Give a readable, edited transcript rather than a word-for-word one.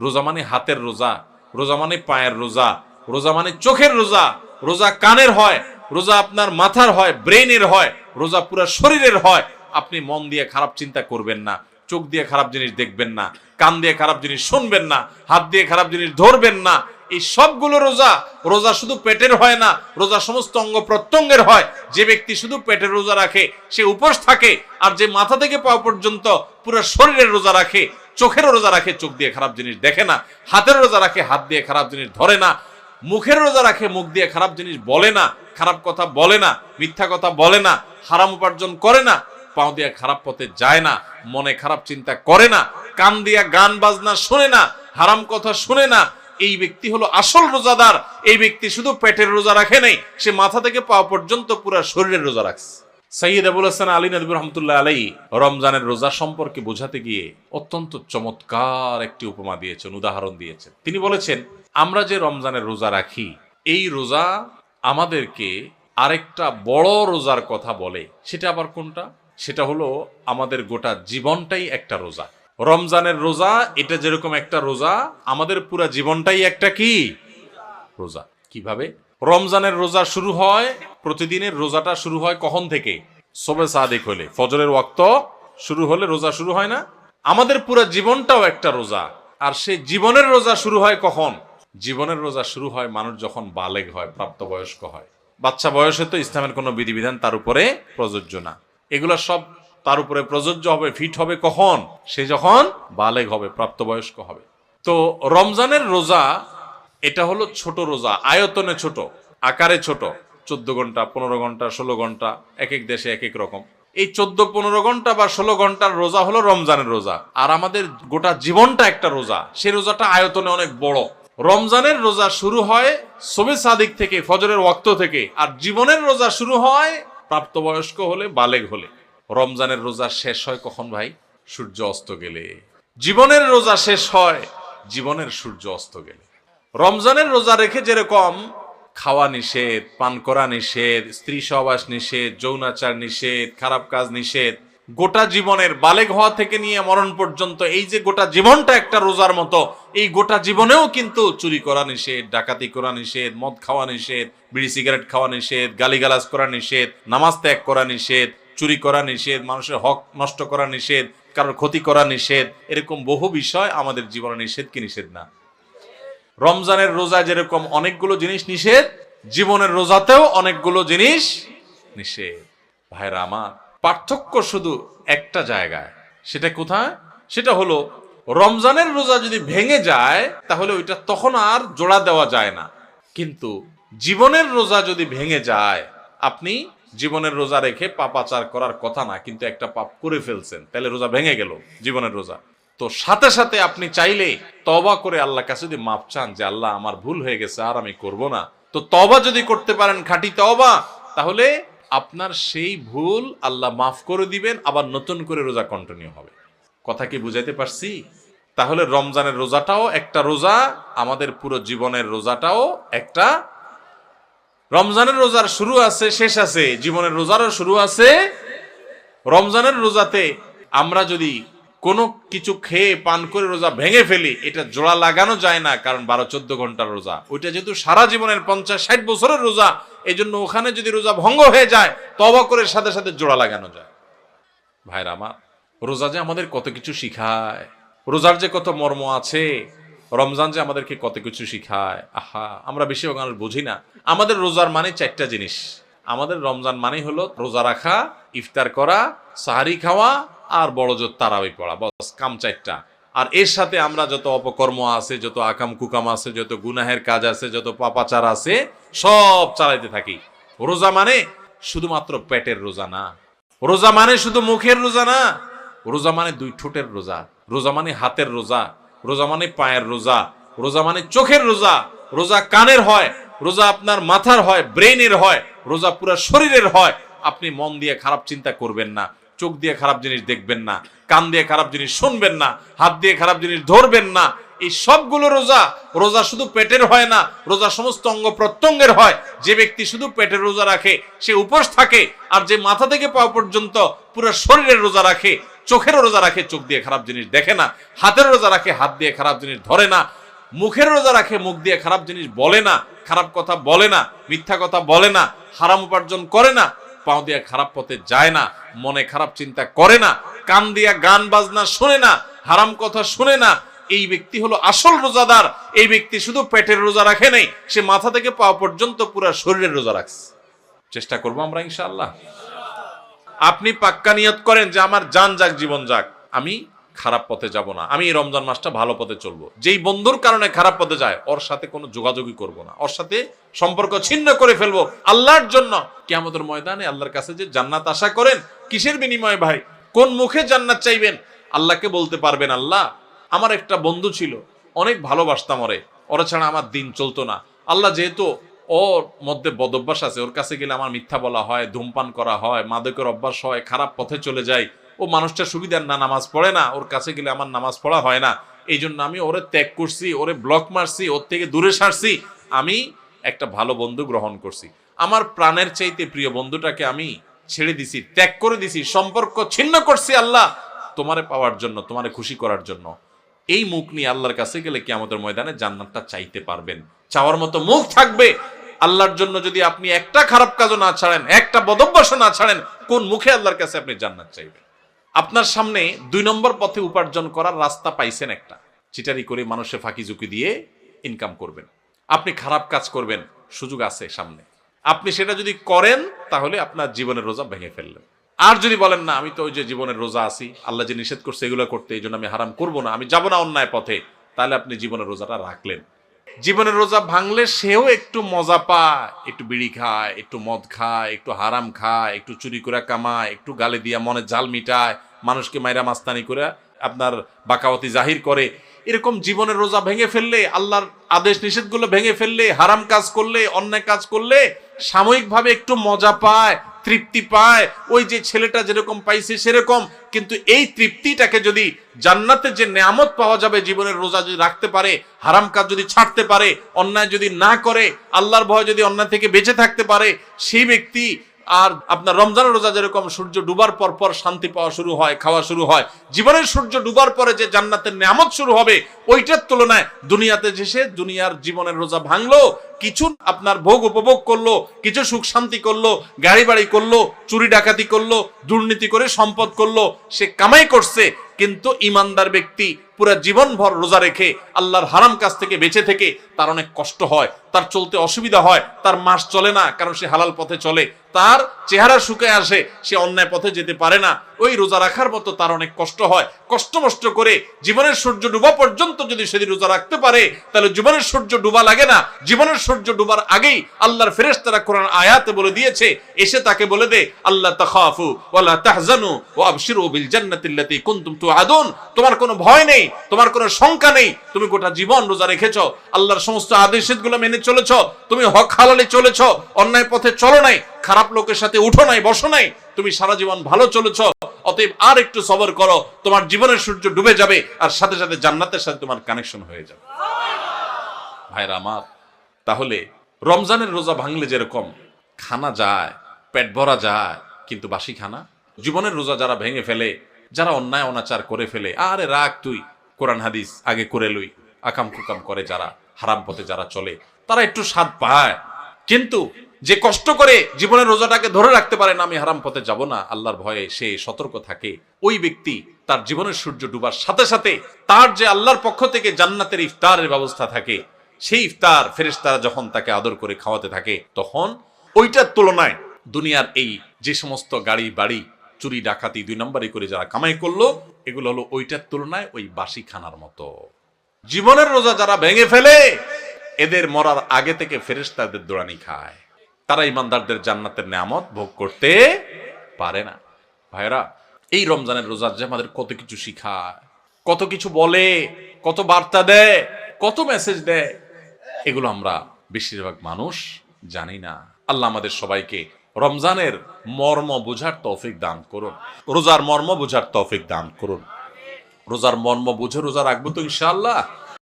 রোজা মানে হাতের রোজা, রোজা মানে পায়ের রোজা, রোজা মানে চোখের রোজা, রোজা কানের হয়, রোজা আপনার মাথার হয়, ব্রেইনের হয়, রোজা পুরো শরীরের হয়। আপনি মন দিয়ে খারাপ চিন্তা করবেন না, চোখ দিয়ে খারাপ জিনিস দেখবেন না, কান দিয়ে খারাপ জিনিস শুনবেন না, হাত দিয়ে খারাপ জিনিস ধরবেন না। এই সবগুলো রোজা। রোজা শুধু পেটের হয় না, রোজা সমস্ত অঙ্গ প্রত্যঙ্গের হয়। যে ব্যক্তি শুধু পেটের রোজা রাখে সে উপোস থাকে, আর যে মাথা থেকে পা পর্যন্ত পুরো শরীরের রোজা রাখে, চোখের রোজা রাখে, চোখ দিয়ে খারাপ জিনিস দেখে না, হাতের রোজা রাখে, হাত দিয়ে খারাপ জিনিস ধরে না, মুখের রোজা রাখে, মুখ দিয়ে খারাপ জিনিস বলে না, খারাপ কথা বলে না, মিথ্যা কথা বলে না, হারাম উপার্জন করে না, পাও দিয়ে খারাপ পথে যায় না, মনে খারাপ চিন্তা করে না, কান দিয়া গান বাজনা শুনে না, হারাম কথা শুনে না। এই ব্যক্তি হলো আসল রোজাদার। এই ব্যক্তি শুধু পেটের রোজা রাখে নাই, সে মাথা থেকে পা পর্যন্ত পুরো শরীরের রোজা রাখছে। সৈয়দ আবুল হাসান আলী নদভী রহমতুল্লাহ আলাইহি রমজানের রোজা সম্পর্কে বোঝাতে গিয়ে অত্যন্ত চমৎকার একটি উপমা দিয়েছেন, উদাহরণ দিয়েছেন। তিনি বলেছেন, আমরা যে রমজানের রোজা রাখি, এই রোজা আমাদেরকে আরেকটা বড় রোজার কথা বলে। সেটা আবার কোনটা? সেটা হলো আমাদের গোটা জীবনটাই একটা রোজা। রমজানের রোজা এটা যেরকম একটা রোজা, আমাদের পুরা জীবনটাই একটা কি রোজা। কিভাবে? রমজানের রোজা শুরু হয়, প্রতিদিনের রোজাটা শুরু হয় কখন থেকে? সবে সাদেক হলে, ফজরের ওয়াক্ত শুরু হলে রোজা শুরু হয় না? আমাদের পুরা জীবনটাও একটা রোজা। আর সেই জীবনের রোজা শুরু হয় কখন? জীবনের রোজা শুরু হয় মানুষ যখন বালেগ হয়, প্রাপ্তবয়স্ক হয়। বাচ্চা বয়সে তো ইসলামের কোনো বিধিবিধান তার উপরে প্রযোজ্য না। এগুলো সব তার উপরে প্রযোজ্য হবে, ফিট হবে কখন? সে যখন বালেগ হবে, প্রাপ্তবয়স্ক হবে। তো রমজানের রোজা এটা হলো ছোট রোজা, আয়তনে ছোট, আকারে ছোট। 14 ঘন্টা, 15 ঘন্টা, 16 ঘন্টা, এক এক দেশে এক এক রকম। এই 14-15 ঘন্টা বা 16 ঘন্টার রোজা হলো রমজানের রোজা। আর আমাদের গোটা জীবনটা একটা রোজা, সেই রোজাটা আয়তনে অনেক বড়। রমজানের রোজা শুরু হয় সবে সাদিক থেকে, ফজরের ওয়াক্ত থেকে। আর জীবনের রোজা শুরু হয় প্রাপ্তবয়স্ক হলে, বালেগ হলে। রমজানের রোজা শেষ হয় কখন ভাই? সূর্য অস্ত গেলে। জীবনের রোজা শেষ হয় জীবনের সূর্য অস্ত গেলে। রমজানের রোজা রেখে যেরকম খাওয়া নিষেধ, পান করা নিষেধ, স্ত্রী সহবাস নিষেধ, যৌনাচার নিষেধ, খারাপ কাজ নিষেধ, গোটা জীবনের বালেগ হওয়া থেকে নিয়ে মরণ পর্যন্ত এই যে গোটা জীবনটা একটা রোজার মতো, এই গোটা জীবনেও কিন্তু চুরি করা নিষেধ, ডাকাতি করা নিষেধ, মদ খাওয়া নিষেধ, বিড়ি সিগারেট খাওয়া নিষেধ, গালিগালাজ করা নিষেধ, নামাজ ত্যাগ করা নিষেধ, চুরি করা নিষেধ, মানুষের হক নষ্ট করা নিষেধ, কারোর ক্ষতি করা নিষেধ। এরকম বহু বিষয় আমাদের জীবনে নিষেধ কি নিষেধ না? রমজানের রোজা যেরকম অনেকগুলো জিনিস নিষেধ, জীবনের রোজাতেও অনেকগুলো জিনিস নিষেধ। ভাইরা আমার, পার্থক্য শুধু একটা জায়গায়। সেটা কোথায়? সেটা হলো রমজানের রোজা যদি ভেঙে যায় তাহলে ওইটা তখন আর জোড়া দেওয়া যায় না। কিন্তু জীবনের রোজা যদি ভেঙে যায়, আপনি জীবনের রোজা রেখে পাপাচার করার কথা না, কিন্তু একটা পাপ করে ফেলছেন, তাহলে রোজা ভেঙে গেল, জীবনের রোজা। তো সাথে সাথে আপনি চাইলে তওবা করে আল্লাহর কাছে যদি মাপ চান যে আল্লাহ আমার ভুল হয়ে গেছে, আর আমি করব না, তো তওবা যদি করতে পারেন, খাঁটি তওবা, তাহলে আপনার সেই ভুল আল্লাহ মাফ করে দিবেন, আবার নতুন করে রোজা কন্টিনিউ হবে। কথা কি বুঝাইতে পারছি? তাহলে রমজানের রোজাটাও একটা রোজা, আমাদের পুরো জীবনের রোজাটাও একটা। রমজানের রোজার শুরু আছে, শেষ আছে, জীবনের রোজারও শুরু আছে। রমজানের রোজাতে আমরা যদি কোনো কিছু খেয়ে পান করে রোজা ভেঙে ফেলি, এটা জোড়া লাগানো যায় না, কারণ 12-14 ঘন্টার রোজা। ওইটা যেহেতু সারা জীবনের 50-60 বছরের রোজা, এই জন্য ওখানে যদি রোজা ভঙ্গ হয়ে যায়, তওবা করে সাথে সাথে জোড়া লাগানো যায়। ভাইরা আমার, রোজা যে আমাদের কত কিছু শিখায়, রোজার যে কত মর্ম আছে, রমজান যে আমাদেরকে কত কিছু শিখায়। আহা, আমরা বেশিরভাগ মানুষ বুঝি না। আমাদের রোজার মানে 4টা জিনিস। আমাদের রমজান মানে হলো রোজা রাখা, ইফতার করা, সাহারি খাওয়া, আর বড় জোর তারাবি পড়া, বস, কাম 4টা। আর এর সাথে আমরা যত অপকর্ম আছে, যত আকাম কুকাম আছে, যত গুনাহের কাজ আছে, যত পাপাচার আছে, সব চালাইতে থাকি। রোজা মানে শুধুমাত্র পেটের রোজা না, রোজা মানে শুধু মুখের রোজা না, রোজা মানে 2 ঠোঁটের রোজা, রোজা মানে হাতের রোজা, রোজা মানে পায়ের রোজা, রোজা মানে চোখের রোজা, রোজা কানের হয়, রোজা আপনার মাথার হয়, ব্রেইনের হয়, রোজা পুরো শরীরের হয়। আপনি মন দিয়ে খারাপ চিন্তা করবেন না, চোখ দিয়ে খারাপ জিনিস দেখবেন না, কান দিয়ে খারাপ জিনিস শুনবেন না, হাত দিয়ে খারাপ জিনিস ধরবেন না। এই সবগুলো রোজা। রোজা শুধু পেটের হয় না, রোজা সমস্ত অঙ্গ প্রত্যঙ্গের হয়। যে ব্যক্তি শুধু পেটের রোজা রাখে সে উপোস থাকে, আর যে মাথা থেকে পা পর্যন্ত পুরো শরীরের রোজা রাখে, চোখের রোজা রাখে, চোখ দিয়ে খারাপ জিনিস দেখে না। হাতের রোজা রাখে, হাত দিয়ে খারাপ জিনিস ধরে না। মুখের রোজা রাখে, মুখ দিয়ে খারাপ জিনিস বলে না, খারাপ কথা বলে না, মিথ্যা কথা বলে না, হারাম উপার্জন করে না, পাও দিয়ে খারাপ পথে যায় না, মনে খারাপ চিন্তা করে না, কান দিয়া গান বাজনা শুনে না, হারাম কথা শুনে না। এই ব্যক্তি হলো আসল রোজাদার। এই ব্যক্তি শুধু পেটের রোজা রাখে নাই, সে মাথা থেকে পা পর্যন্ত পুরো শরীরের রোজা রাখছে। চেষ্টা করবো আমরা ইনশাআল্লাহ। আপনি পাক্কা নিয়ত করেন যে আমার জান যাক, জীবন যাক, আমি খারাপ পথে যাব না, আমি এই রমজান মাসটা ভালো পথে চলবো। যেই বন্ধুর কারণে খারাপ পথে যায় ওর সাথে কোনো যোগাযোগই করব না, ওর সাথে সম্পর্ক ছিন্ন করে ফেলবো আল্লাহর জন্য। কিয়ামতের ময়দানে আল্লাহর কাছে যে জান্নাত আশা করেন, কিসের বিনিময়ে ভাই? কোন মুখে জান্নাত চাইবেন? আল্লাহকে বলতে পারবেন, আল্লাহ আমার একটা বন্ধু ছিল, অনেক ভালোবাসতাম ওরা ছাড়া আমার দিন চলতো না। আল্লাহ যেহেতু ওর মধ্যে বদভ্যাস আছে, ওর কাছে গেলে আমার মিথ্যা বলা হয়, ধূমপান করা হয়, মাদকের অভ্যাস হয়, খারাপ পথে চলে যায়, ও মানুষটা সুবিধার না, নামাজ পড়ে না, ওর কাছে গেলে আমার নামাজ পড়া হয় না, এই জন্য আমি ওরে ত্যাগ করছি, ওরে ব্লক মারছি, ওর থেকে দূরে সারছি, আমি একটা ভালো বন্ধু গ্রহণ করছি। আমার প্রাণের চাইতে প্রিয় বন্ধুটাকে আমি ছেড়ে দিছি, ত্যাগ করে দিছি, সম্পর্ক ছিন্ন করছি আল্লাহ তোমারে পাওয়ার জন্য, তোমারে খুশি করার জন্য। এই মুখ নিয়ে আল্লাহর কাছে গেলে কিয়ামতের ময়দানে জান্নাতটা চাইতে পারবেন, চাওয়ার মতো মুখ থাকবে। আল্লাহর জন্য যদি আপনি একটা খারাপ কাজও না ছাড়েন, একটা বদভ্যাসও না ছাড়েন, কোন মুখে আল্লাহর কাছে আপনি জান্নাত চাইবেন? আপনার সামনে 2 নম্বর পথে উপার্জন করার রাস্তা পাইছেন একটা, চিটারি করে মানুষের ফাঁকি ঝুঁকি দিয়ে ইনকাম করবেন, আপনি খারাপ কাজ করবেন, সুযোগ আছে সামনে। আপনি সেটা যদি করেন তাহলে আপনার জীবনের রোজা ভেঙে ফেললেন। আর যদি বলেন না, আমি তো ওই যে জীবনের রোজা আছি, আল্লাহ যে নিষেধ করছে এগুলো করতে, এই জন্য আমি হারাম করবো না, আমি যাবো না অন্যায় পথে, তাহলে আপনি জীবনের রোজাটা রাখলেন। জীবনের রোজা ভাঙলে সেও একটু মজা পায়, একটু বিড়ি খায়, একটু মদ খায়, একটু হারাম খায়, একটু চুরি করে কামায়, একটু গালে দিয়া মনে জাল মিটায়, মানুষকে মাইরা মাস্তানি করে আপনার বাকাওয়াতি জাহির করে। এরকম জীবনের রোজা ভেঙে ফেললে, আল্লাহর আদেশ নিষেধগুলো ভেঙে ফেললে, হারাম কাজ করলে, অন্যায় কাজ করলে সাময়িকভাবে একটু মজা পায়, তৃপ্তি পায়, ওই যে ছেলেটা যেরকম পাইছে সেরকম। কিন্তু এই তৃপ্তিটাকে যদি জান্নাতে যে নেয়ামত পাওয়া যাবে জীবনের রোজা যদি রাখতে পারে, হারাম কাজ যদি ছাড়তে পারে, অন্যায় যদি না করে, আল্লাহর ভয় যদি অন্যায় থেকে বেঁচে থাকতে পারে, সেই ব্যক্তি আর আপনার রমজানের রোজা যেরকম সূর্য ডুবার পর পর শান্তি পাওয়া শুরু হয়, খাওয়া শুরু হয়, জীবনের সূর্য ডুবার পরে যে জান্নাতের নেয়ামত শুরু হবে, ওইটার তুলনায় দুনিয়াতে যে দুনিয়ার জীবনের রোজা ভাঙলো, কিছু আপনার ভোগ উপভোগ করলো, কিছু সুখ শান্তি করলো, গাড়ি বাড়ি করলো, চুরি ডাকাতি করলো, দুর্নীতি করে সম্পদ করলো, সে কামাই করছে। কিন্তু ইমানদার ব্যক্তি পুরা জীবনভর রোজা রেখে আল্লাহর হারাম কাজ থেকে বেঁচে থেকে তার অনেক কষ্ট হয়, তার চলতে অসুবিধা হয়, তার মাস চলে না, কারণ সে হালাল পথে চলে, তার চেহারা শুকায় আসে, সে অন্যায় পথে যেতে পারে না। ওই রোজা রাখার মতো তার অনেক কষ্ট হয়। কষ্ট মষ্ট করে জীবনের সূর্য ডুবা পর্যন্ত যদি সেদিন রোজা রাখতে পারে, তাহলে জীবনের সূর্য ডুবা লাগে না। জীবনের সূর্য ডুবার আগেই আল্লাহর ফেরেশতারা কোরআন আয়াতে বলে দিয়েছে, এসে তাকে বলে দে, আল্লাহ তাখাফু ওয়ালা তাহজানু ওয়া আবশিরু বিল জান্নাতিল্লাতী কুনতুম তুআদুন। তোমার কোনো ভয় নেই, তোমার কোনো শঙ্কা নেই, তুমি গোটা জীবন রোজা রেখেছো, আল্লাহর সমস্ত আদেশগুলো মেনে চলেছো, তুমি হক হালালে চলেছো, অন্যায় পথে চলো নাই, খারাপ লোকের সাথে উঠো নাই, বসো নাই, তুমি সারা জীবন ভালো চলেছো। অতএব আর একটু সবর করো, তোমার জীবনের সূর্য ডুবে যাবে, আর সাথে সাথে জান্নাতের সাথে তোমার কানেকশন হয়ে যাবে। ভাইরা আমার, তাহলে রমজানের রোজা ভাঙলে যেরকম খানা যায়, পেট ভরা যায়, কিন্তু বাসি খানা, জীবনের রোজা যারা ভেঙে ফেলে, যারা অন্যায় অনাচার করে ফেলে, আরে রাখ তুই, কোরআন হাদিস আগে করে লই, আকাম কুকাম করে যারা, হারাম পথে যারা চলে, তারা একটু স্বাদ পায়। কিন্তু যে কষ্ট করে জীবনের রোজাটাকে ধরে রাখতে পারে না, আমি হারাম পথে যাব না, আল্লাহর ভয়ে সে সতর্ক থাকে, ওই ব্যক্তি তার জীবনের সূর্য ডুবার সাথে সাথে তার যে আল্লাহর পক্ষ থেকে জান্নাতের ইফতারের ব্যবস্থা থাকে, সেই ইফতার ফেরেশতারা যখন তাকে আদর করে খাওয়াতে থাকে, তখন ওইটার তুলনায় দুনিয়ার এই যে সমস্ত গাড়ি বাড়ি, চুরি ডাকাতি 2 নম্বরই করে যারা কামাই করলো, এগুলো হলো ওইটার তুলনায় ওই বাসি খানার মতো। জীবনের রোজা যারা ভেঙে ফেলে, এদের মরার আগে থেকে ফেরেশতাদের দৌড়ানি খায়, তারা ইমানদারদের জান্নাতের নেয়ামত ভোগ করতে পারে না। ভাইরা, এই রমজানের রোজা যে আমাদের কত কিছু শিখায়, কত কিছু বলে, কত বার্তা দেয়, কত মেসেজ দেয়, এগুলো আমরা বেশিরভাগ মানুষ জানি না। আল্লাহ আমাদের সবাইকে রমজানের মর্ম বোঝার তৌফিক দান করুন, রোজার মর্ম বোঝার তৌফিক দান করুন। রোজার মর্ম বুঝে রোজা রাখবো তো ইনশাআল্লাহ।